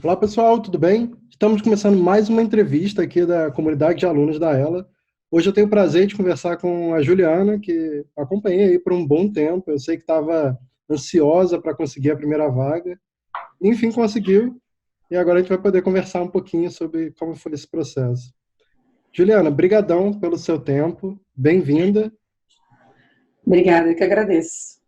Olá, pessoal, tudo bem? Estamos começando mais uma entrevista aqui da comunidade de alunos da ELA. Hoje eu tenho o prazer de conversar com a Juliana, que acompanhei aí por um bom tempo. Eu sei que estava ansiosa para conseguir a primeira vaga. Enfim, conseguiu. E agora a gente vai poder conversar um pouquinho sobre como foi esse processo. Juliana, brigadão pelo seu tempo. Bem-vinda. Obrigada, eu que agradeço.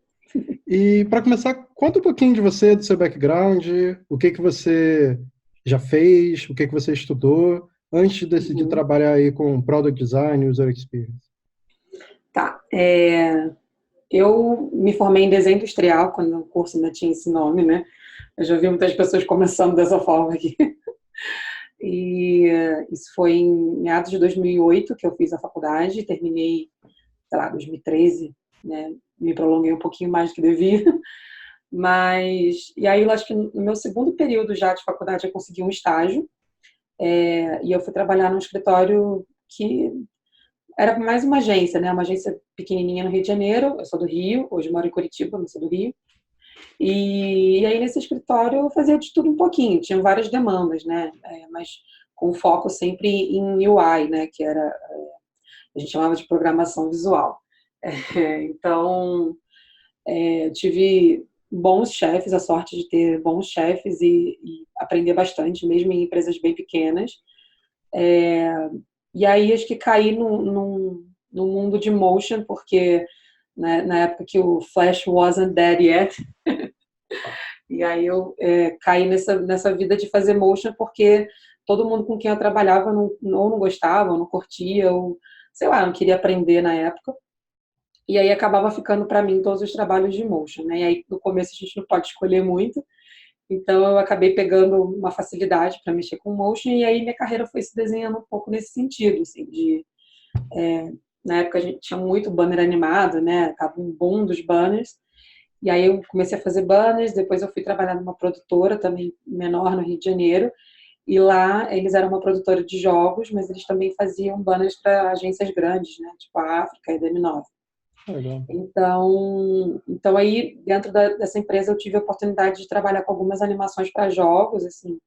E para começar, conta um pouquinho de você, do seu background, o que que você já fez, o que que você estudou antes de decidir Uhum. trabalhar aí com Product Design, User Experience. Tá. Eu me formei em desenho industrial, quando o curso ainda tinha esse nome, né? Eu já vi muitas pessoas começando dessa forma aqui. E isso foi em meados de 2008 que eu fiz a faculdade, terminei, sei lá, 2013, né? Me prolonguei um pouquinho mais do que devia. Mas, e aí eu acho que no meu segundo período já de faculdade eu consegui um estágio, e eu fui trabalhar num escritório que era mais uma agência, né? Uma agência pequenininha no Rio de Janeiro. Eu sou do Rio, hoje moro em Curitiba, mas sou do Rio. E aí nesse escritório eu fazia de tudo um pouquinho. Tinham várias demandas, né? Mas com foco sempre em UI, né? Que era a gente chamava de programação visual. Então eu tive bons chefes, a sorte de ter bons chefes e aprender bastante, mesmo em empresas bem pequenas. E aí acho que caí no mundo de motion, porque né, na época que o Flash wasn't dead yet, e aí eu caí nessa vida de fazer motion porque todo mundo com quem eu trabalhava ou não gostava, ou não curtia, ou sei lá, não queria aprender na época. E aí acabava ficando para mim todos os trabalhos de motion, né? E aí no começo a gente não pode escolher muito, então eu acabei pegando uma facilidade para mexer com motion e aí minha carreira foi se desenhando um pouco nesse sentido, assim, de na época a gente tinha muito banner animado, né? Tava um boom dos banners. E aí eu comecei a fazer banners, depois eu fui trabalhar numa produtora também menor no Rio de Janeiro. E lá eles eram uma produtora de jogos, mas eles também faziam banners para agências grandes, né? Tipo a África e a DM9. Ah, legal. Então aí dentro dessa empresa eu tive a oportunidade de trabalhar com algumas animações para jogos, assim,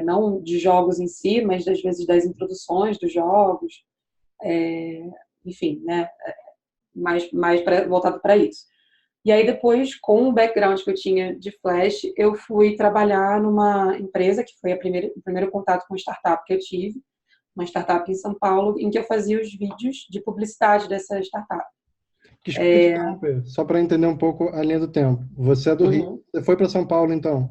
não de jogos em si, mas às vezes das introduções dos jogos, enfim, né? Mais voltado para isso. E aí depois, com o background que eu tinha de Flash, eu fui trabalhar numa empresa que foi o primeiro contato com startup que eu tive, uma startup em São Paulo, em que eu fazia os vídeos de publicidade dessa startup. Desculpa te interromper, só para entender um pouco a linha do tempo. Você é do Rio, Uhum. você foi para São Paulo, então?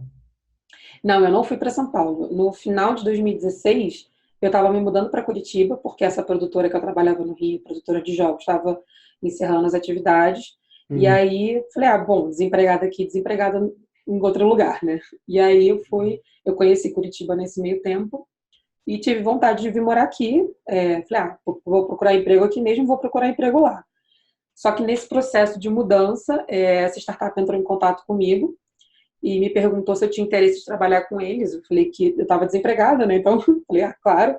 Não, eu não fui para São Paulo. No final de 2016, eu estava me mudando para Curitiba, porque essa produtora que eu trabalhava no Rio, produtora de jogos, estava encerrando as atividades. E Uhum. aí, falei, bom, desempregada aqui, desempregada em outro lugar, né? E aí eu conheci Curitiba nesse meio tempo e tive vontade de vir morar aqui. Falei, vou procurar emprego aqui mesmo, vou procurar emprego lá. Só que nesse processo de mudança, essa startup entrou em contato comigo e me perguntou se eu tinha interesse de trabalhar com eles. Eu falei que eu estava desempregada, né? Então, falei, claro.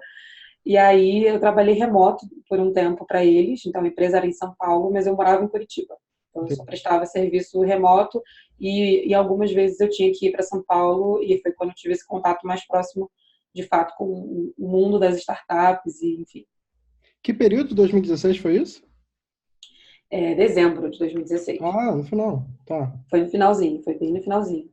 E aí eu trabalhei remoto por um tempo para eles. Então a empresa era em São Paulo, mas eu morava em Curitiba. Então eu só Entendi. prestava serviço remoto e algumas vezes eu tinha que ir para São Paulo e foi quando eu tive esse contato mais próximo, de fato, com o mundo das startups e, enfim, Que período de 2016 foi isso? dezembro de 2016. Ah, no final. Tá. Foi no finalzinho, foi bem no finalzinho.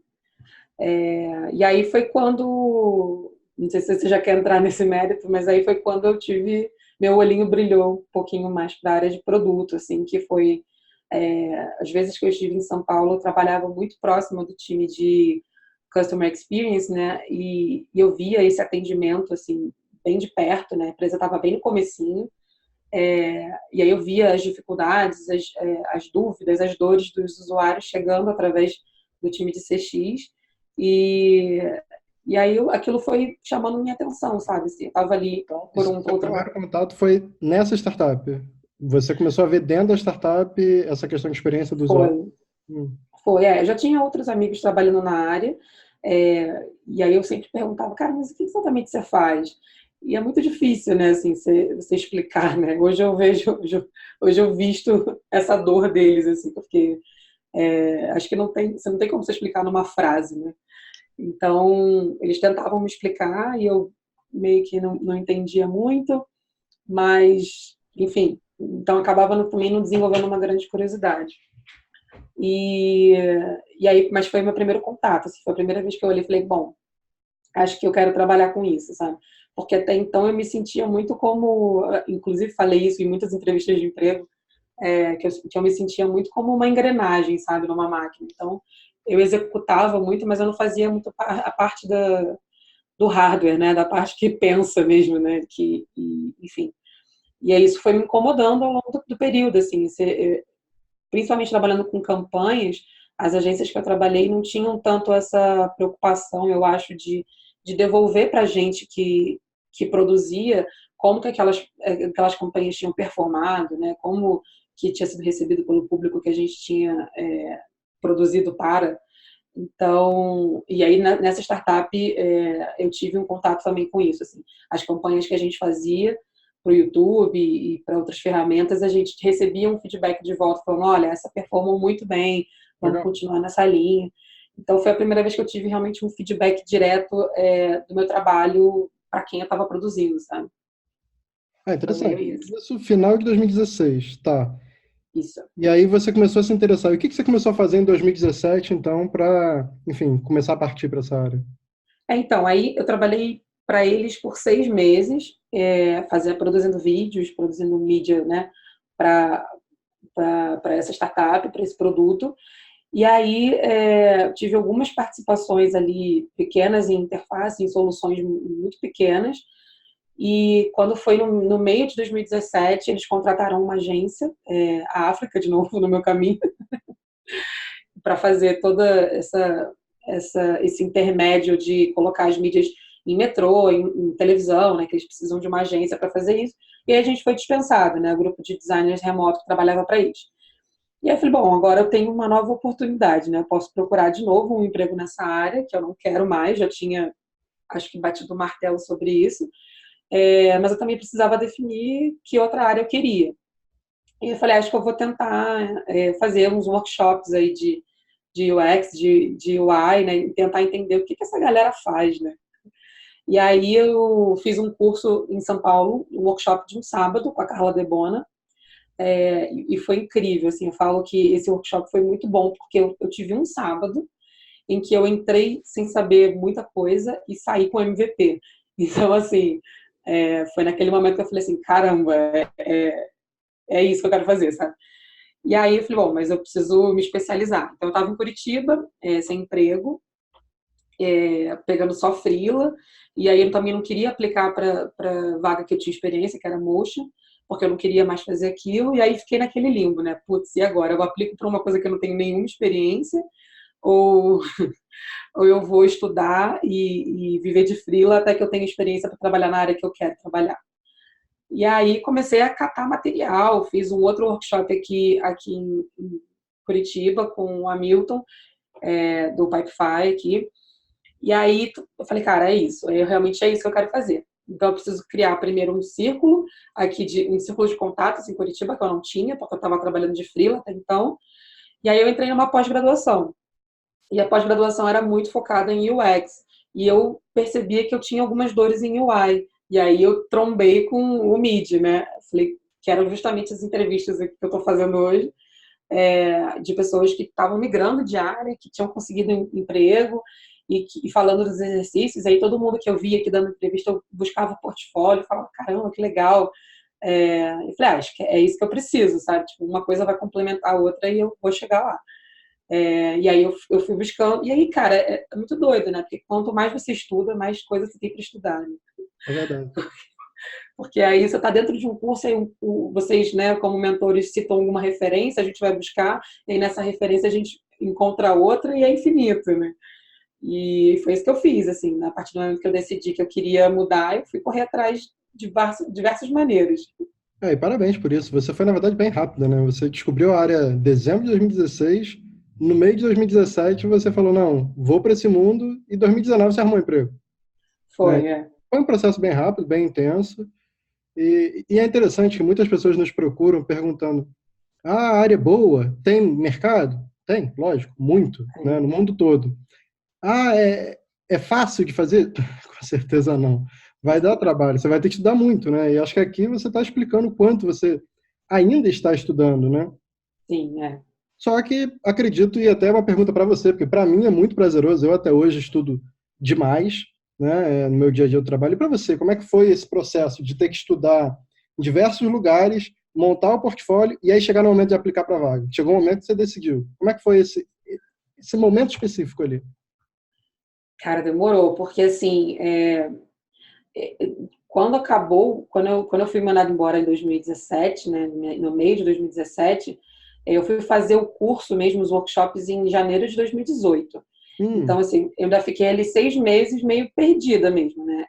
E aí foi quando, não sei se você já quer entrar nesse mérito, mas aí foi quando eu tive, meu olhinho brilhou um pouquinho mais para a área de produto, assim, que foi, às vezes que eu estive em São Paulo, eu trabalhava muito próximo do time de Customer Experience, né, e eu via esse atendimento, assim, bem de perto, né, a empresa estava bem no comecinho, e aí eu via as dificuldades, as dúvidas, as dores dos usuários chegando através do time de CX, e, e aí aquilo foi chamando minha atenção, sabe? Assim, eu estava ali Então, por esse um seu outro lado. primeiro contato foi nessa startup. Você começou a ver dentro da startup essa questão de experiência do usuário. Foi, Hum. eu já tinha outros amigos trabalhando na área, e aí eu sempre perguntava, cara, mas o que exatamente você faz? E é muito difícil, né, assim, você explicar, né? Hoje eu vejo, hoje eu visto essa dor deles, assim, porque acho que não tem, você não tem como você explicar numa frase, né? Então, eles tentavam me explicar e eu meio que não entendia muito, mas, enfim, então acabava também não desenvolvendo uma grande curiosidade. E, e aí, mas foi meu primeiro contato, assim, foi a primeira vez que eu olhei e falei, bom, acho que eu quero trabalhar com isso, sabe? Porque até então eu me sentia muito como, inclusive falei isso em muitas entrevistas de emprego, que eu me sentia muito como uma engrenagem, sabe, numa máquina. Então, eu executava muito, mas eu não fazia muito a parte do hardware, né, da parte que pensa mesmo, né, enfim. E aí isso foi me incomodando ao longo do período, assim, principalmente trabalhando com campanhas, as agências que eu trabalhei não tinham tanto essa preocupação, eu acho, de devolver para a gente que produzia como que aquelas campanhas tinham performado, né? Como que tinha sido recebido pelo público que a gente tinha produzido para. Então, e aí nessa startup eu tive um contato também com isso, assim, as campanhas que a gente fazia para o YouTube e para outras ferramentas, a gente recebia um feedback de volta falando, olha, essa performou muito bem, vamos Legal. continuar nessa linha. Então foi a primeira vez que eu tive realmente um feedback direto do meu trabalho para quem eu estava produzindo, sabe? Foi meio Interessante. isso. Isso final de 2016, tá. Isso. E aí você começou a se interessar. E o que você começou a fazer em 2017, então, para, enfim, começar a partir para essa área? Então, aí eu trabalhei para eles por 6 meses, produzindo vídeos, produzindo mídia, né, para essa startup, para esse produto. E aí tive algumas participações ali pequenas em interface, em soluções muito pequenas. E quando foi no meio de 2017, eles contrataram uma agência, a África, de novo, no meu caminho, para fazer toda esse intermédio de colocar as mídias em metrô, em televisão, né, que eles precisam de uma agência para fazer isso. E aí a gente foi dispensado, né, o grupo de designers remoto que trabalhava para eles. E aí eu falei, bom, agora eu tenho uma nova oportunidade, né, eu posso procurar de novo um emprego nessa área, que eu não quero mais, já tinha, acho que batido o martelo sobre isso, mas eu também precisava definir que outra área eu queria. E eu falei, acho que eu vou tentar fazer uns workshops aí de UX, de UI, né, e tentar entender o que essa galera faz, né. E aí eu fiz um curso em São Paulo, um workshop de um sábado com a Carla Debona, e foi incrível, assim, eu falo que esse workshop foi muito bom, porque eu tive um sábado em que eu entrei sem saber muita coisa e saí com MVP. Então, assim, foi naquele momento que eu falei assim, caramba, é isso que eu quero fazer, sabe? E aí eu falei, bom, mas eu preciso me especializar. Então eu estava em Curitiba, sem emprego, pegando só freela, e aí eu também não queria aplicar para vaga que eu tinha experiência, que era motion, porque eu não queria mais fazer aquilo, e aí fiquei naquele limbo, né? Putz, e agora? Eu aplico para uma coisa que eu não tenho nenhuma experiência, ou, ou eu vou estudar e viver de freela até que eu tenha experiência para trabalhar na área que eu quero trabalhar. E aí comecei a catar material, fiz um outro workshop aqui em Curitiba com o Hamilton, do Pipefy aqui. E aí eu falei, cara, realmente é isso que eu quero fazer. Então eu preciso criar primeiro um círculo um círculo de contatos em Curitiba que eu não tinha, porque eu estava trabalhando de freela até então. E aí eu entrei numa pós-graduação. E a pós-graduação era muito focada em UX. E eu percebia que eu tinha algumas dores em UI. E aí eu trombei com o MIDI, né? Falei que eram justamente as entrevistas que eu estou fazendo hoje, de pessoas que estavam migrando de área, que tinham conseguido emprego e falando dos exercícios. Aí todo mundo que eu via aqui dando entrevista, eu buscava portfólio, falava, caramba, que legal. Eu falei, acho que é isso que eu preciso, sabe? Tipo, uma coisa vai complementar a outra e eu vou chegar lá. E aí eu fui buscando. E aí, cara, é muito doido, né? Porque quanto mais você estuda, mais coisa você tem para estudar, né? É verdade. Porque aí você está dentro de um curso, aí vocês, né, como mentores, citam alguma referência, a gente vai buscar, e aí nessa referência a gente encontra outra e é infinito, né? E foi isso que eu fiz, assim, a partir do momento que eu decidi que eu queria mudar, eu fui correr atrás de diversas maneiras. E parabéns por isso. Você foi, na verdade, bem rápido, né? Você descobriu a área em dezembro de 2016, no meio de 2017 você falou, não, vou para esse mundo, e em 2019 você arrumou um emprego, né? Foi, é. Foi um processo bem rápido, bem intenso, e é interessante que muitas pessoas nos procuram perguntando, a área é boa? Tem mercado? Tem, lógico, muito, né? No mundo todo. É fácil de fazer? Com certeza não. Vai dar trabalho, você vai ter que estudar muito, né? E acho que aqui você está explicando o quanto você ainda está estudando, né? Sim, é. Só que acredito, e até uma pergunta para você, porque para mim é muito prazeroso, eu até hoje estudo demais, né, no meu dia a dia do trabalho. E para você, como é que foi esse processo de ter que estudar em diversos lugares, montar o portfólio e aí chegar no momento de aplicar para a vaga? Chegou um momento que você decidiu. Como é que foi esse momento específico ali? Cara, demorou, porque assim, quando acabou, quando eu fui mandada embora em 2017, né, no meio de 2017, eu fui fazer o curso mesmo, os workshops, em janeiro de 2018. Então, Hum, assim, eu ainda fiquei ali 6 meses meio perdida mesmo, né?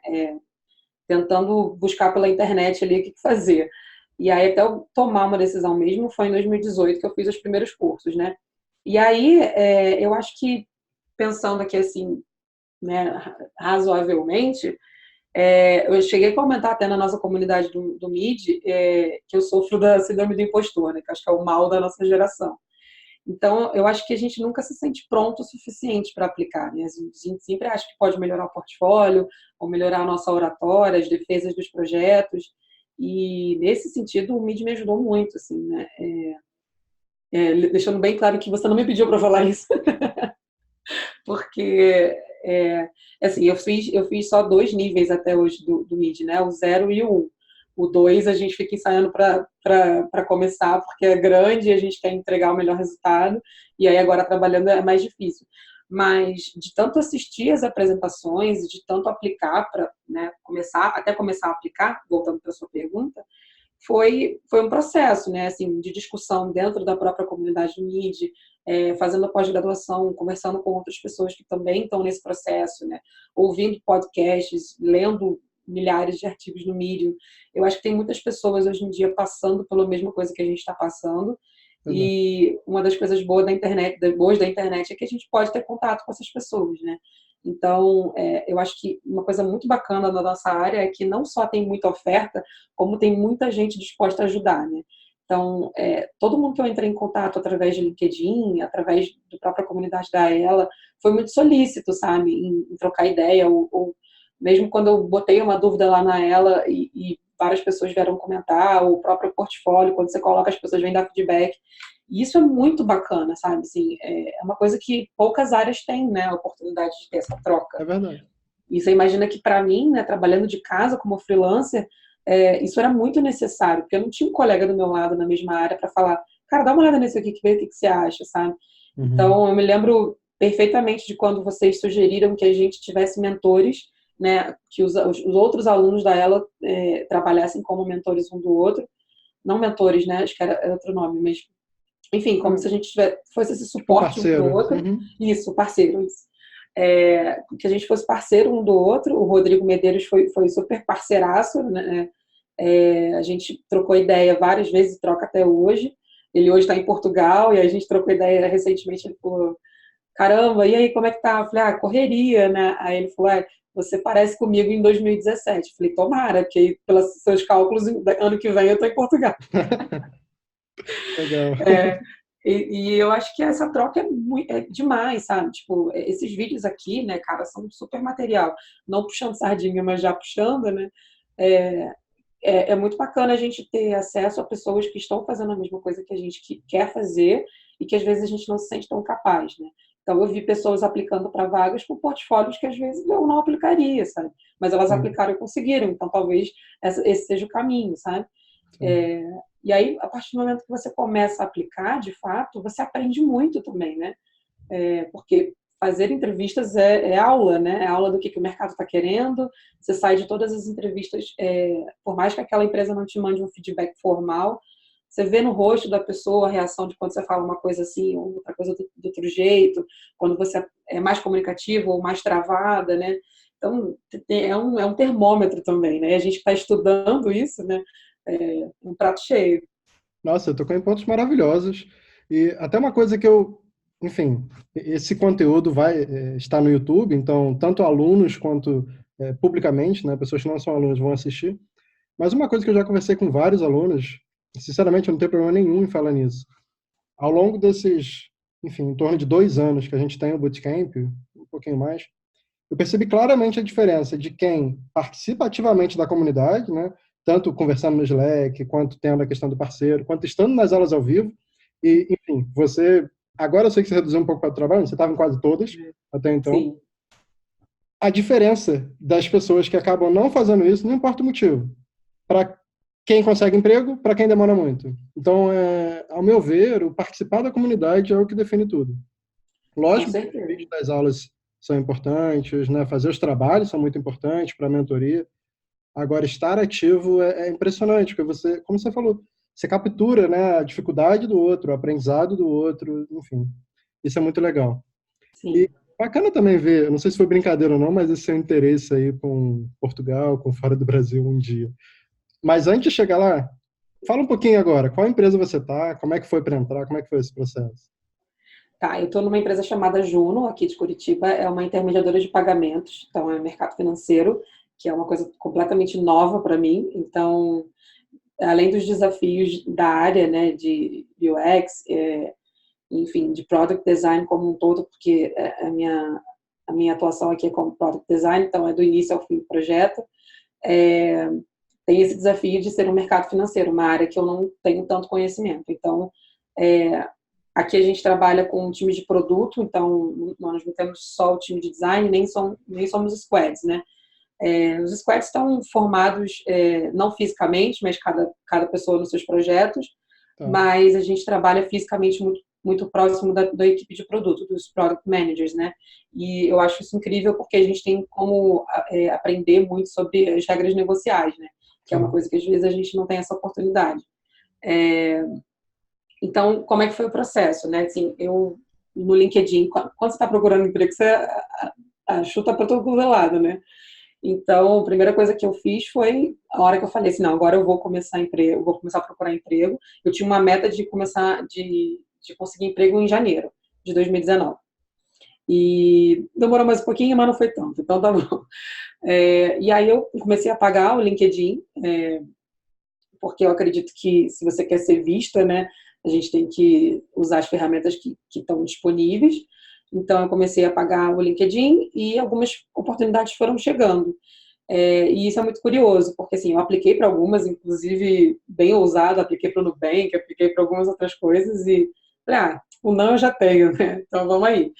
Tentando buscar pela internet ali o que fazer. E aí, até eu tomar uma decisão mesmo, foi em 2018 que eu fiz os primeiros cursos, né? E aí, eu acho que, pensando aqui assim, né, razoavelmente, eu cheguei a comentar até na nossa comunidade do MID, que eu sofro da síndrome do impostor, né, que acho que é o mal da nossa geração. Então, eu acho que a gente nunca se sente pronto o suficiente para aplicar, né? A gente sempre acha que pode melhorar o portfólio, ou melhorar a nossa oratória, as defesas dos projetos, e nesse sentido o MID me ajudou muito, assim, né? Deixando bem claro que você não me pediu para falar isso, porque assim, eu fiz só 2 níveis até hoje do MID, né? O 0 e o 1. O 2 a gente fica ensaiando para começar, porque é grande e a gente quer entregar o melhor resultado, e aí agora trabalhando é mais difícil. Mas de tanto assistir as apresentações, de tanto aplicar para, né, até começar a aplicar, voltando para a sua pergunta, foi um processo, né, assim, de discussão dentro da própria comunidade do MID, fazendo pós-graduação, conversando com outras pessoas que também estão nesse processo, né, ouvindo podcasts, lendo milhares de artigos no Medium. Eu acho que tem muitas pessoas hoje em dia passando pela mesma coisa que a gente está passando, verdade. e uma das coisas boas da internet é que a gente pode ter contato com essas pessoas, né? Então, eu acho que uma coisa muito bacana da nossa área é que não só tem muita oferta, como tem muita gente disposta a ajudar, né? Então, todo mundo que eu entrei em contato através de LinkedIn, através da própria comunidade da Ela, foi muito solícito, sabe, em trocar ideia, ou mesmo quando eu botei uma dúvida lá na Ela e várias pessoas vieram comentar, o próprio portfólio, quando você coloca, as pessoas vêm dar feedback. E isso é muito bacana, sabe? Assim, é uma coisa que poucas áreas têm, né? A oportunidade de ter essa troca. É verdade. E você imagina que, para mim, né, trabalhando de casa como freelancer, isso era muito necessário, porque eu não tinha um colega do meu lado na mesma área para falar, cara, dá uma olhada nisso aqui, que vê o que você acha, sabe? Uhum. Então, eu me lembro perfeitamente de quando vocês sugeriram que a gente tivesse mentores, né, que os outros alunos da ela trabalhassem como mentores um do outro, não mentores, né, acho que era outro nome, mas enfim, como se a gente fosse esse Tipo um suporte um para o parceiro. outro. Uhum. Isso, parceiro, isso. Que a gente fosse parceiro um do outro. O Rodrigo Medeiros foi super parceiraço, né? A gente trocou ideia várias vezes, troca até hoje. Ele hoje está em Portugal e a gente trocou ideia recentemente. Ele falou: caramba, e aí, como é que tá? Eu falei: correria, né? Aí ele falou: você parece comigo em 2017. Eu falei: tomara, que pelos seus cálculos, ano que vem eu estou em Portugal. Legal. É, e eu acho que essa troca é demais, sabe? Tipo, esses vídeos aqui, né, cara, são super material. Não puxando sardinha, mas já puxando, né? É, é muito bacana a gente ter acesso a pessoas que estão fazendo a mesma coisa que a gente quer fazer e que às vezes a gente não se sente tão capaz, né? Então, eu vi pessoas aplicando para vagas com portfólios que às vezes eu não aplicaria, sabe? Mas elas Sim, aplicaram e conseguiram, então talvez esse seja o caminho, sabe? sim. É, e aí, a partir do momento que você começa a aplicar, de fato, você aprende muito também, né? Porque fazer entrevistas é aula, né? É aula do que o mercado está querendo. Você sai de todas as entrevistas, por mais que aquela empresa não te mande um feedback formal, você vê no rosto da pessoa a reação de quando você fala uma coisa assim, ou outra coisa do outro jeito, quando você é mais comunicativo ou mais travada, né? Então, é um termômetro também, né? A gente está estudando isso, né? Um prato cheio. Nossa, eu tocou em pontos maravilhosos. E até uma coisa que enfim, esse conteúdo vai estar no YouTube, então tanto alunos quanto publicamente, né, pessoas que não são alunos vão assistir. Mas uma coisa que eu já conversei com vários alunos, e, sinceramente eu não tenho problema nenhum em falar nisso. Ao longo desses, enfim, em torno de 2 anos que a gente tem o Bootcamp, um pouquinho mais, eu percebi claramente a diferença de quem participa ativamente da comunidade, né? Tanto conversando no Slack, quanto tendo a questão do parceiro, quanto estando nas aulas ao vivo. E, enfim, você... Agora eu sei que você reduziu um pouco para o trabalho, você estava em quase todas, até então. Sim, A diferença das pessoas que acabam não fazendo isso, não importa o motivo. Para quem consegue emprego, para quem demora muito. Então, ao meu ver, o participar da comunidade é o que define tudo. com Lógico que os certeza. vídeos das aulas são importantes, né? Fazer os trabalhos são muito importantes para a mentoria. Agora, estar ativo é impressionante, porque você, como você falou, você captura, né, a dificuldade do outro, o aprendizado do outro, enfim. Isso é muito legal. E Sim. bacana também ver, não sei se foi brincadeira ou não, mas esse seu interesse aí com Portugal, com fora do Brasil um dia. Mas antes de chegar lá, fala um pouquinho agora, qual empresa você tá, como é que foi para entrar, como é que foi esse processo? Tá, eu estou numa empresa chamada Juno, aqui de Curitiba, é uma intermediadora de pagamentos, então é mercado financeiro, que é uma coisa completamente nova para mim. Então, além dos desafios da área, né, de UX, enfim, de product design como um todo, porque a minha atuação aqui é como product design, então é do início ao fim do projeto. É, tem esse desafio de ser um mercado financeiro, uma área que eu não tenho tanto conhecimento. Então, é, aqui a gente trabalha com um time de produto, então nós não temos só o time de design, nem somos squads, né? Os squads estão formados não fisicamente, mas cada pessoa nos seus projetos, Tá. mas a gente trabalha fisicamente muito próximo da equipe de produto, dos product managers, né? E eu acho isso incrível porque a gente tem como aprender muito sobre as regras negociais, né? Que é uma Sim. coisa que às vezes a gente não tem essa oportunidade. Então, como é que foi o processo, né? Assim, eu no LinkedIn, quando você está procurando emprego, você chuta para todo lado, né? Então, a primeira coisa que eu fiz foi a hora que eu falei assim, não, agora eu vou começar emprego, vou começar a procurar emprego. Eu tinha uma meta de começar de conseguir emprego em janeiro de 2019. E demorou mais um pouquinho, mas não foi tanto. Então tá bom. E aí eu comecei a pagar o LinkedIn, porque eu acredito que se você quer ser vista, né, a gente tem que usar as ferramentas que estão disponíveis. Então eu comecei a pagar o LinkedIn e algumas oportunidades foram chegando. E isso é muito curioso, porque assim, eu apliquei para algumas, inclusive bem ousado, apliquei para o Nubank, apliquei para algumas outras coisas e falei, o não eu já tenho, né? Então vamos aí.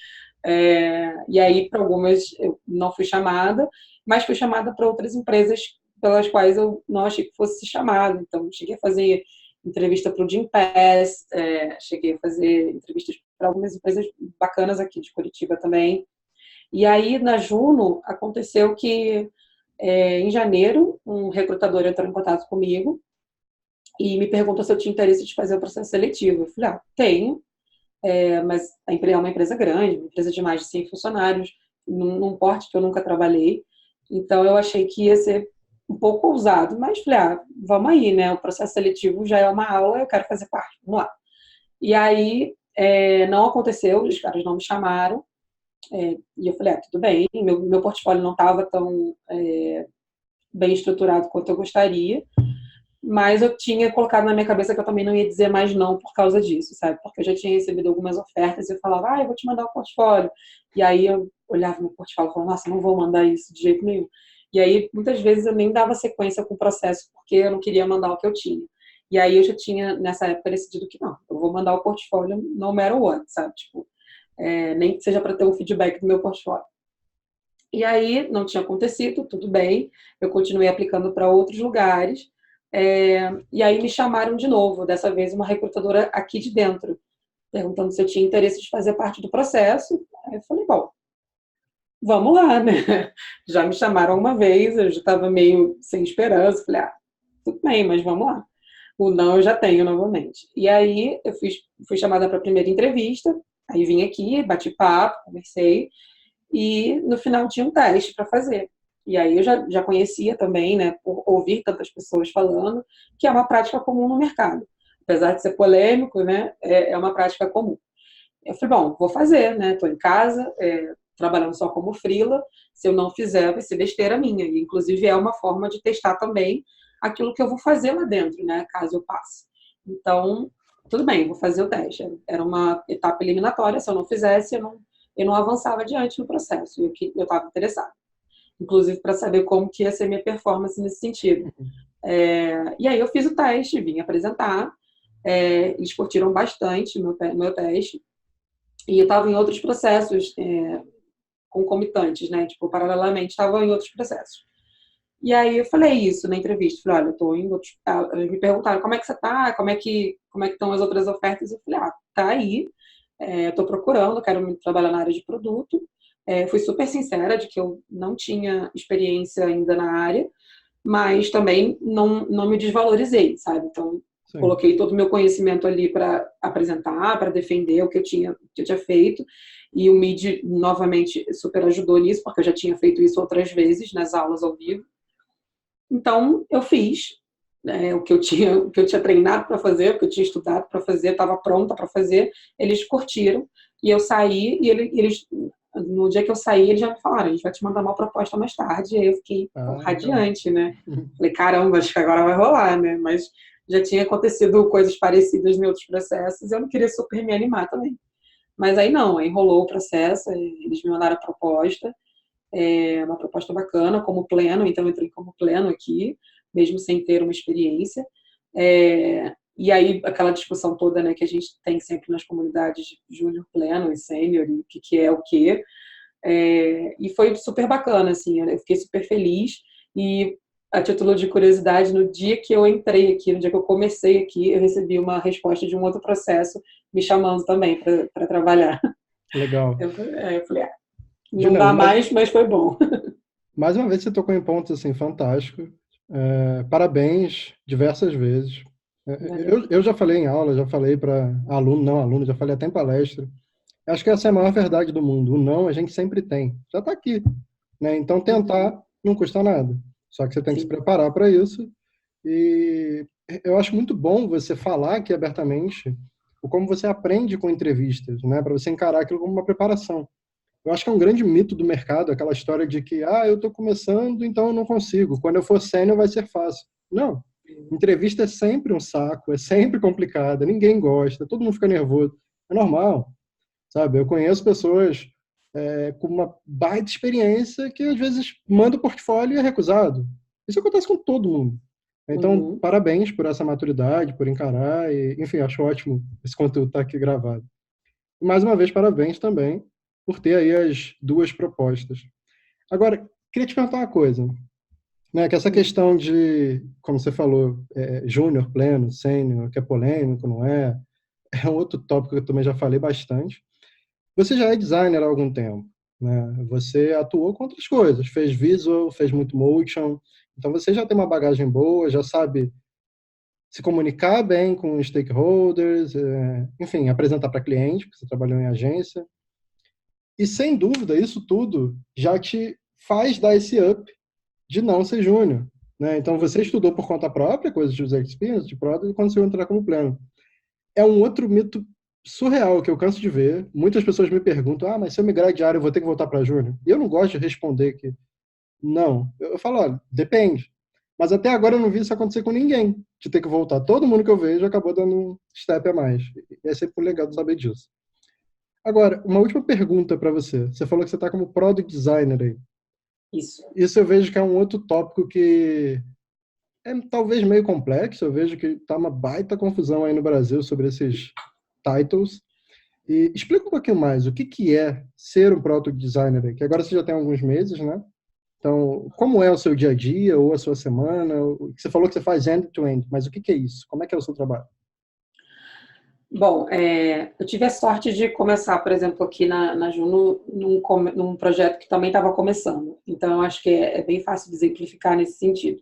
E aí, para algumas eu não fui chamada, mas fui chamada para outras empresas pelas quais eu não achei que fosse chamada. Então, cheguei a fazer entrevista para o Gympass, cheguei a fazer entrevistas para algumas empresas bacanas aqui de Curitiba também. E aí, na Juno, aconteceu que em janeiro, um recrutador entrou em contato comigo e me perguntou se eu tinha interesse de fazer o processo seletivo. Eu falei, tenho, mas a empresa é uma empresa grande, uma empresa de mais de 100 funcionários, num porte que eu nunca trabalhei. Então, eu achei que ia ser um pouco ousado, mas falei, vamos aí, né? O processo seletivo já é uma aula, eu quero fazer parte, vamos lá. E aí, não aconteceu, os caras não me chamaram, e eu falei, tudo bem, meu portfólio não estava tão bem estruturado quanto eu gostaria, mas eu tinha colocado na minha cabeça que eu também não ia dizer mais não por causa disso, sabe? Porque eu já tinha recebido algumas ofertas e eu falava, eu vou te mandar o portfólio. E aí eu olhava meu portfólio e falava, nossa, não vou mandar isso de jeito nenhum. E aí, muitas vezes, eu nem dava sequência com o processo porque eu não queria mandar o que eu tinha. E aí eu já tinha, nessa época, decidido que não, eu vou mandar o portfólio no matter what, sabe? Tipo, nem que seja para ter um feedback do meu portfólio. E aí, não tinha acontecido, tudo bem, eu continuei aplicando para outros lugares, e aí me chamaram de novo, dessa vez uma recrutadora aqui de dentro, perguntando se eu tinha interesse de fazer parte do processo. Aí eu falei, bom, vamos lá, né? Já me chamaram uma vez, eu já estava meio sem esperança, falei, tudo bem, mas vamos lá. O não eu já tenho novamente. E aí eu fui chamada para a primeira entrevista, aí vim aqui, bati papo, conversei, e no final tinha um teste para fazer. E aí eu já conhecia também, né, por ouvir tantas pessoas falando, que é uma prática comum no mercado. Apesar de ser polêmico, né, é uma prática comum. Eu falei, bom, vou fazer, né, estou em casa, trabalhando só como freela, se eu não fizer vai ser besteira minha. E, inclusive, é uma forma de testar também aquilo que eu vou fazer lá dentro, né, caso eu passe. Então, tudo bem, vou fazer o teste. Era uma etapa eliminatória, se eu não fizesse, eu não avançava adiante no processo, e eu estava interessada. Inclusive para saber como que ia ser minha performance nesse sentido. E aí eu fiz o teste, vim apresentar, eles curtiram bastante meu teste, e eu estava em outros processos concomitantes, né? Tipo, paralelamente, estava em outros processos. E aí eu falei isso na entrevista, falei, olha, eu tô em outros... Eles me perguntaram, como é que você tá? Como é que estão as outras ofertas? Eu falei, tá aí, tô procurando, quero trabalhar na área de produto. Fui super sincera de que eu não tinha experiência ainda na área, mas também não me desvalorizei, sabe? Então, Sim. coloquei todo o meu conhecimento ali para apresentar, para defender o que eu tinha feito, e o MID novamente super ajudou nisso, porque eu já tinha feito isso outras vezes nas aulas ao vivo. Então, eu fiz o que eu tinha treinado para fazer, o que eu tinha estudado para fazer, estava pronta para fazer, eles curtiram, e eu saí, e eles, no dia que eu saí, eles já me falaram, a gente vai te mandar uma proposta mais tarde, e aí eu fiquei Legal. radiante, né? Falei, caramba, acho que agora vai rolar, né? Mas já tinha acontecido coisas parecidas em outros processos, e eu não queria super me animar também. Mas aí não, aí rolou o processo, eles me mandaram a proposta, uma proposta bacana, como pleno, então eu entrei como pleno aqui, mesmo sem ter uma experiência. E aí, aquela discussão toda, né, que a gente tem sempre nas comunidades de júnior, pleno e sênior, e o que é o quê. E foi super bacana, assim, eu fiquei super feliz. E, a título de curiosidade, no dia que eu entrei aqui, no dia que eu comecei aqui, eu recebi uma resposta de um outro processo me chamando também para trabalhar. Legal. Eu falei, não Juliana, dá mais, mas foi bom. mais uma vez você tocou em pontos assim, fantásticos. Parabéns diversas vezes. Eu já falei em aula, já falei para aluno, não aluno, já falei até em palestra. Acho que essa é a maior verdade do mundo. O não a gente sempre tem. Já está aqui, né? Então tentar não custa nada. Só que você tem que se Sim. preparar para isso. E eu acho muito bom você falar aqui abertamente o como você aprende com entrevistas, né? Para você encarar aquilo como uma preparação. Eu acho que é um grande mito do mercado, aquela história de que, eu estou começando, então eu não consigo. Quando eu for sênior vai ser fácil. Não. Entrevista é sempre um saco, é sempre complicada, ninguém gosta, todo mundo fica nervoso. É normal, sabe? Eu conheço pessoas com uma baita experiência que às vezes manda o portfólio e é recusado. Isso acontece com todo mundo. Então, parabéns por essa maturidade, por encarar, e, enfim, acho ótimo esse conteúdo estar aqui gravado. E mais uma vez, parabéns também por ter aí as duas propostas. Agora, queria te perguntar uma coisa, né? Que essa questão de, como você falou, júnior, pleno, sênior, que é polêmico, não é? É um outro tópico que eu também já falei bastante. Você já é designer há algum tempo, né? Você atuou com outras coisas, fez visual, fez muito motion, então você já tem uma bagagem boa, já sabe se comunicar bem com stakeholders, enfim, apresentar para cliente, porque você trabalhou em agência. E sem dúvida, isso tudo já te faz dar esse up de não ser júnior, né? Então você estudou por conta própria, coisas de user experience, de product, e conseguiu entrar como pleno. É um outro mito surreal que eu canso de ver. Muitas pessoas me perguntam: mas se eu migrar de área, eu vou ter que voltar para júnior? E eu não gosto de responder que não. Eu falo: olha, depende. Mas até agora eu não vi isso acontecer com ninguém, de ter que voltar. Todo mundo que eu vejo acabou dando um step a mais. E é sempre legal de saber disso. Agora, uma última pergunta para você. Você falou que você está como product designer aí. Isso. Isso eu vejo que é um outro tópico que é talvez meio complexo. Eu vejo que está uma baita confusão aí no Brasil sobre esses titles. E explica um pouquinho mais o que é ser um product designer aí, que agora você já tem alguns meses, né? Então, como é o seu dia a dia ou a sua semana? Você falou que você faz end-to-end, mas o que é isso? Como é que é o seu trabalho? Bom, eu tive a sorte de começar, por exemplo, aqui na Juno, num projeto que também estava começando. Então, eu acho que é bem fácil de exemplificar nesse sentido.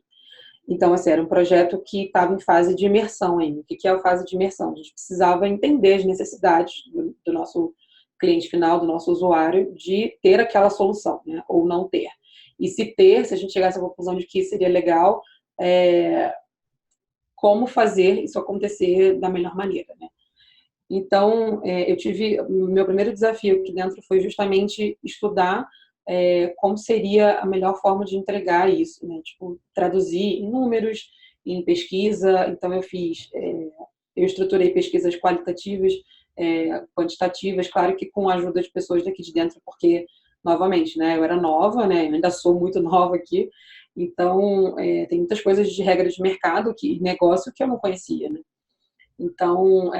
Então, assim, era um projeto que estava em fase de imersão ainda. O que é a fase de imersão? A gente precisava entender as necessidades do nosso cliente final, do nosso usuário, de ter aquela solução, né? Ou não ter. E se a gente chegasse à conclusão de que seria legal, como fazer isso acontecer da melhor maneira, né? Então, o meu primeiro desafio aqui dentro foi justamente estudar como seria a melhor forma de entregar isso, né? Tipo, traduzir em números, em pesquisa. Então, eu estruturei pesquisas qualitativas quantitativas, claro que com a ajuda de pessoas daqui de dentro, porque, novamente, né, eu era nova, né, ainda sou muito nova aqui, então tem muitas coisas de regra de mercado, negócio que eu não conhecia, né? Então,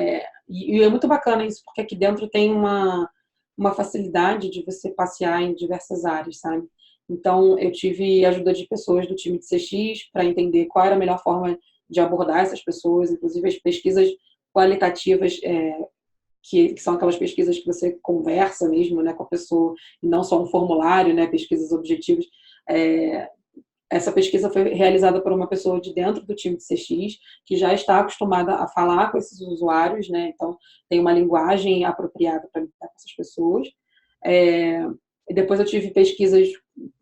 e é muito bacana isso, porque aqui dentro tem uma facilidade de você passear em diversas áreas, sabe? Então, eu tive ajuda de pessoas do time de CX para entender qual era a melhor forma de abordar essas pessoas, inclusive as pesquisas qualitativas, que são aquelas pesquisas que você conversa mesmo, né, com a pessoa, e não só um formulário, né, pesquisas objetivas. Essa pesquisa foi realizada por uma pessoa de dentro do time de CX, que já está acostumada a falar com esses usuários, né? Então, tem uma linguagem apropriada para lidar com essas pessoas. E depois eu tive pesquisas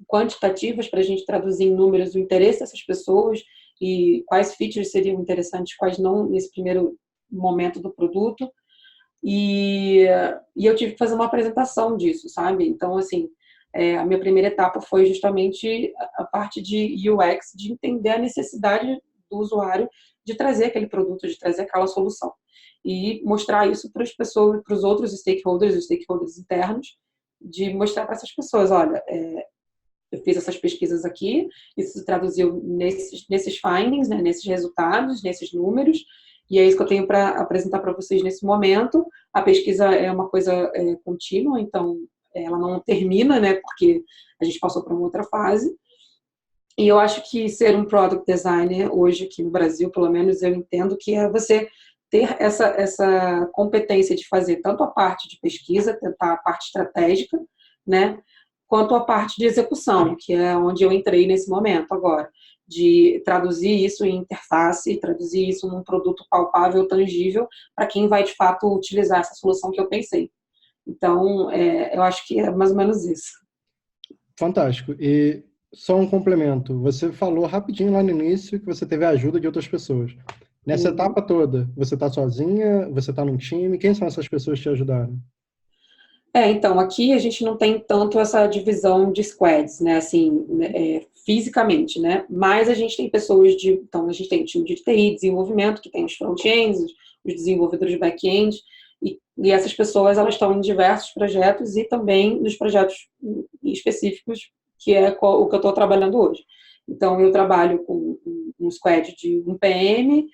quantitativas para a gente traduzir em números o interesse dessas pessoas e quais features seriam interessantes, quais não, nesse primeiro momento do produto. E eu tive que fazer uma apresentação disso, sabe? Então, assim, a minha primeira etapa foi justamente a parte de UX, de entender a necessidade do usuário de trazer aquele produto, de trazer aquela solução. E mostrar isso para as pessoas, para os outros stakeholders, os stakeholders internos, de mostrar para essas pessoas, olha, eu fiz essas pesquisas aqui, isso se traduziu nesses findings, né, nesses resultados, nesses números, e é isso que eu tenho para apresentar para vocês nesse momento. A pesquisa é uma coisa contínua, então ela não termina, né, porque a gente passou para uma outra fase. E eu acho que ser um product designer, hoje aqui no Brasil, pelo menos, eu entendo que é você ter essa competência de fazer tanto a parte de pesquisa, tentar a parte estratégica, né, quanto a parte de execução, que é onde eu entrei nesse momento agora, de traduzir isso em interface, traduzir isso num produto palpável, tangível, para quem vai, de fato, utilizar essa solução que eu pensei. Então, eu acho que é mais ou menos isso. Fantástico. E só um complemento. Você falou rapidinho lá no início que você teve a ajuda de outras pessoas. Nessa etapa toda, você está sozinha? Você está num time? Quem são essas pessoas que te ajudaram? Então, aqui a gente não tem tanto essa divisão de squads, né, assim, fisicamente, né, mas a gente tem pessoas então a gente tem o time de TI, desenvolvimento, que tem os front-ends, os desenvolvedores de back-end, e essas pessoas, elas estão em diversos projetos e também nos projetos específicos, que é o que eu estou trabalhando hoje. Então, eu trabalho com um squad de um PM,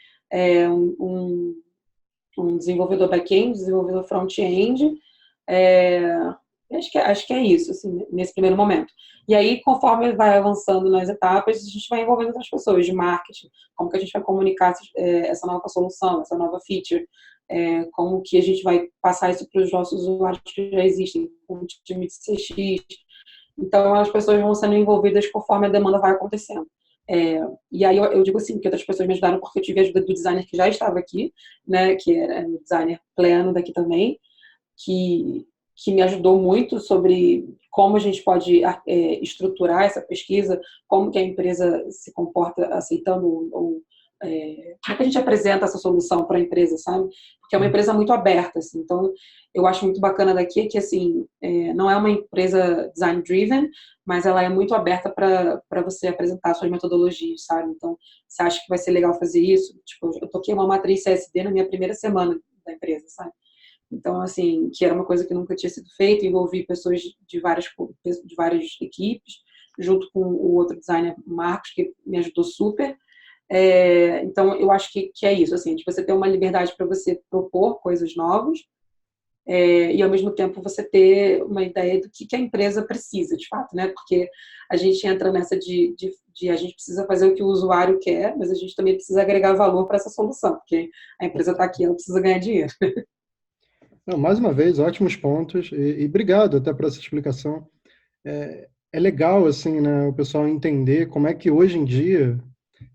um desenvolvedor back-end, desenvolvedor front-end, é, acho que é isso, assim, nesse primeiro momento. E aí, conforme vai avançando nas etapas, a gente vai envolvendo outras pessoas de marketing, como que a gente vai comunicar essa nova solução, essa nova feature, como que a gente vai passar isso para os nossos usuários que já existem, com o time de CX. Então, as pessoas vão sendo envolvidas conforme a demanda vai acontecendo. E aí eu digo assim, que outras pessoas me ajudaram porque eu tive a ajuda do designer que já estava aqui, né, que era um designer pleno daqui também, que me ajudou muito sobre como a gente pode estruturar essa pesquisa, como que a empresa se comporta aceitando, como é que a gente apresenta essa solução para a empresa, sabe? Porque é uma empresa muito aberta, assim, então eu acho muito bacana daqui que, assim, não é uma empresa design-driven, mas ela é muito aberta para você apresentar suas metodologias, sabe? Então, você acha que vai ser legal fazer isso? Tipo, eu toquei uma matriz CSD na minha primeira semana da empresa, sabe? Então, assim, que era uma coisa que nunca tinha sido feita, envolvi pessoas de várias equipes, junto com o outro designer, Marcos, que me ajudou super. Então, eu acho que é isso, assim, de você ter uma liberdade para você propor coisas novas, e ao mesmo tempo você ter uma ideia do que a empresa precisa, de fato, né? Porque a gente entra nessa de a gente precisa fazer o que o usuário quer, mas a gente também precisa agregar valor para essa solução, porque a empresa está aqui, ela precisa ganhar dinheiro. Não, mais uma vez, ótimos pontos e obrigado até por essa explicação. É legal, assim, né, o pessoal entender como é que hoje em dia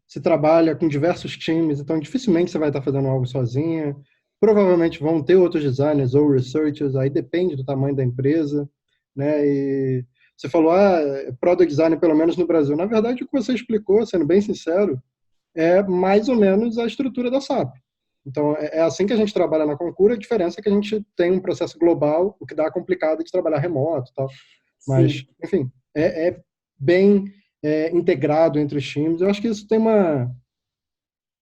se trabalha com diversos times, então dificilmente você vai estar fazendo algo sozinha. Provavelmente vão ter outros designers ou researchers, aí depende do tamanho da empresa, né? E você falou, product design pelo menos no Brasil. Na verdade, o que você explicou, sendo bem sincero, é mais ou menos a estrutura da SAP. Então, é assim que a gente trabalha na Concura, a diferença é que a gente tem um processo global, o que dá complicado de trabalhar remoto e tal. Mas, Sim. enfim, é bem integrado entre os times. Eu acho que isso tem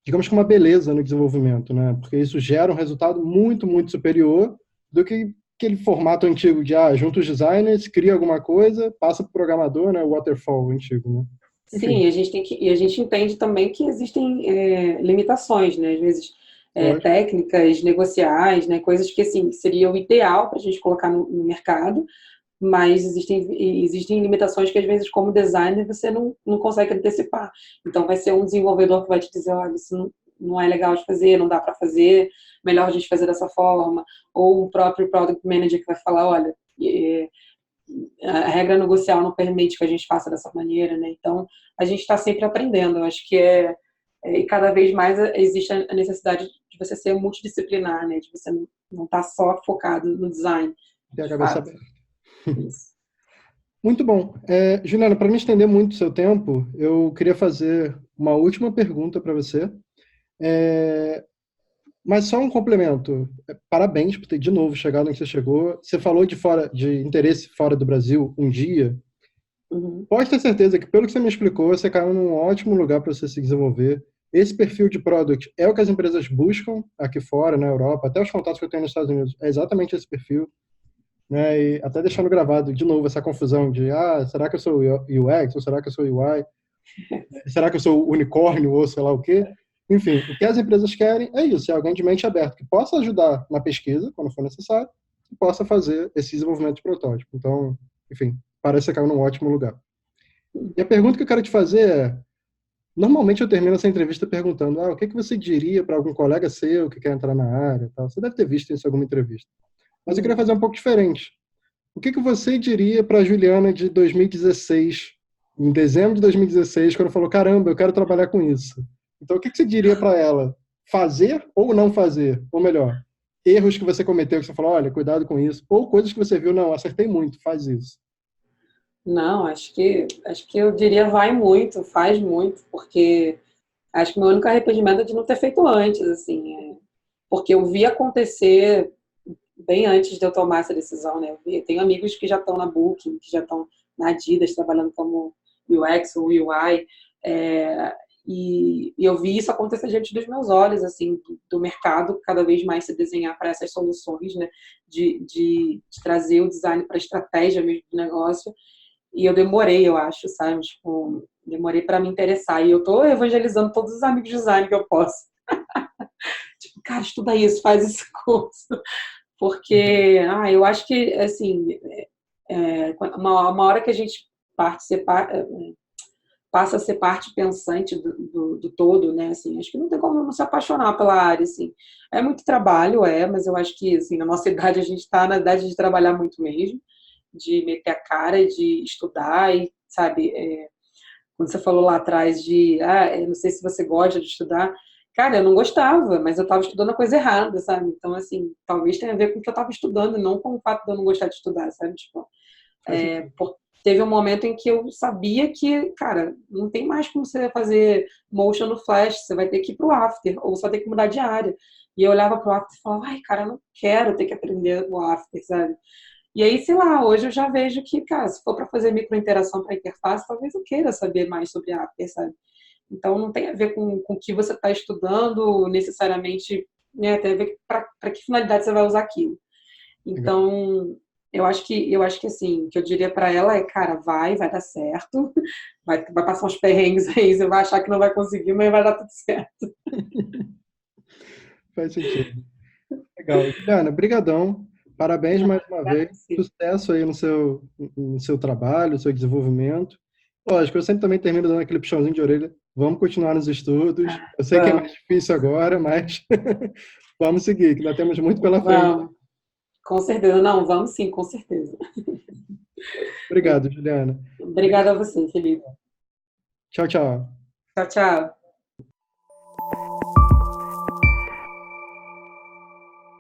digamos que uma beleza no desenvolvimento, né? Porque isso gera um resultado muito, muito superior do que aquele formato antigo de, junta os designers, cria alguma coisa, passa para o programador, né? O waterfall antigo, né? Enfim, Sim, e a gente entende também que existem limitações, né? Às vezes lógico. técnicas, negociais, né? Coisas que assim seria o ideal para a gente colocar no mercado, mas existem limitações que às vezes como designer você não consegue antecipar. Então vai ser um desenvolvedor que vai te dizer, olha, isso não é legal de fazer, não dá para fazer, melhor a gente fazer dessa forma, ou o próprio product manager que vai falar, olha, a regra negocial não permite que a gente faça dessa maneira, né? Então, a gente está sempre aprendendo. Eu acho que e cada vez mais existe a necessidade de você ser multidisciplinar, né? De você não estar só focado no design, Ter a de cabeça fato. aberta. Isso. Muito bom. Juliana, para não estender muito o seu tempo, eu queria fazer uma última pergunta para você. É, mas só um complemento. Parabéns por ter de novo chegado onde você chegou. Você falou de interesse fora do Brasil um dia. Uhum. Pode ter certeza que, pelo que você me explicou, você caiu num ótimo lugar para você se desenvolver. Esse perfil de product é o que as empresas buscam aqui fora, na Europa, até os contatos que eu tenho nos Estados Unidos, é exatamente esse perfil, né? E até deixando gravado de novo essa confusão de, será que eu sou UX ou será que eu sou UI? Será que eu sou unicórnio ou sei lá o quê? Enfim, o que as empresas querem é isso, é alguém de mente aberta que possa ajudar na pesquisa, quando for necessário, e possa fazer esse desenvolvimento de protótipo. Então, enfim, parece que caiu num ótimo lugar. E a pergunta que eu quero te fazer é, normalmente eu termino essa entrevista perguntando, o que você diria para algum colega seu que quer entrar na área, tal? Você deve ter visto isso em alguma entrevista. Mas eu queria Uhum. fazer um pouco diferente. O que você diria para a Juliana de 2016, em dezembro de 2016, quando falou, caramba, eu quero trabalhar com isso? Então, o que você diria para ela? Fazer ou não fazer? Ou melhor, erros que você cometeu, que você falou, olha, cuidado com isso. Ou coisas que você viu, não, acertei muito, faz isso. Não, acho que eu diria vai muito, faz muito, porque acho que meu único arrependimento é de não ter feito antes, assim, porque eu vi acontecer bem antes de eu tomar essa decisão, né? Eu tenho amigos que já estão na Booking, que já estão na Adidas trabalhando como UX ou UI, e eu vi isso acontecer diante dos meus olhos, assim, do mercado cada vez mais se desenhar para essas soluções, né? De trazer o design para a estratégia mesmo do negócio. E eu demorei, eu acho, sabe? Tipo, demorei para me interessar. E eu tô evangelizando todos os amigos de design que eu posso. Tipo, cara, estuda isso, faz esse curso. Porque, eu acho que, assim, uma hora que a gente passa a ser parte pensante do todo, né? Assim, acho que não tem como não se apaixonar pela área, assim. É muito trabalho, mas eu acho que, assim, na nossa idade, a gente está na idade de trabalhar muito mesmo, de meter a cara, de estudar e, sabe, quando você falou lá atrás de, eu não sei se você gosta de estudar, cara, eu não gostava, mas eu estava estudando a coisa errada, sabe? Então, assim, talvez tenha a ver com o que eu estava estudando, não com o fato de eu não gostar de estudar, sabe? Tipo, Faz sentido. teve um momento em que eu sabia que, cara, não tem mais como você fazer motion no Flash, você vai ter que ir pro After, ou você vai ter que mudar de área. E eu olhava pro After e falava, ai, cara, eu não quero ter que aprender o After, sabe? E aí, sei lá, hoje eu já vejo que, cara, se for para fazer microinteração para interface, talvez eu queira saber mais sobre After, sabe? Então, não tem a ver com o que você está estudando necessariamente, né? Tem a ver para que finalidade você vai usar aquilo. Legal. Então, eu acho que assim, o que eu diria para ela é, cara, vai dar certo, vai passar uns perrengues aí, você vai achar que não vai conseguir, mas vai dar tudo certo. Faz sentido. Legal. Juliana, brigadão. Parabéns Não, mais uma vez. sim. Sucesso aí no seu trabalho, no seu desenvolvimento. Lógico, eu sempre também termino dando aquele puxãozinho de orelha. Vamos continuar nos estudos. Eu sei que é mais Vamos, difícil agora, mas vamos seguir, que ainda temos muito pela frente. vamos, com certeza. Não, vamos sim, com certeza. Obrigado, Juliana. Obrigada a Obrigado. você, Felipe. Tchau, tchau. Tchau, tchau.